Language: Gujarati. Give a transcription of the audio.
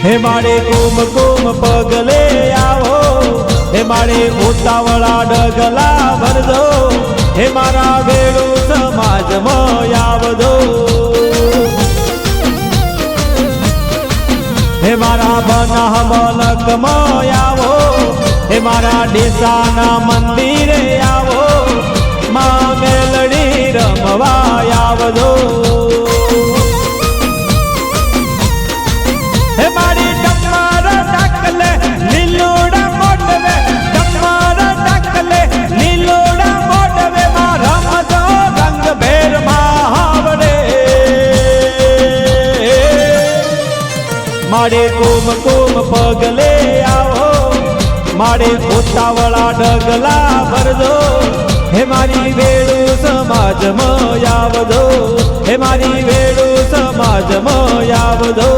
હે મારે કુમકુમ પગલે આવો, હે મારે ઉતાવળા ડગલા ભરજો, હે મારા વેળું સમાજમાં આવજો, હે મારા બનાહ મલકમાં આવો, હે મારા ડેસાના મંદિરે આવો, માં મેલડી રમવા આવજો, હે મારી ડમર ડાકલે લીલોડા મોટવે, ડમર ડાકલે લીલોડા મોટવે, માં રમજો રંગ ભેર માં આવડે, મારે કુમકુમ પગલે આવો, મારે ઉતાવળા ડગલા ભરજો, હે મારી વેળું સમાજમાં આવજો, હે મારી વેળું સમાજમાં આવજો.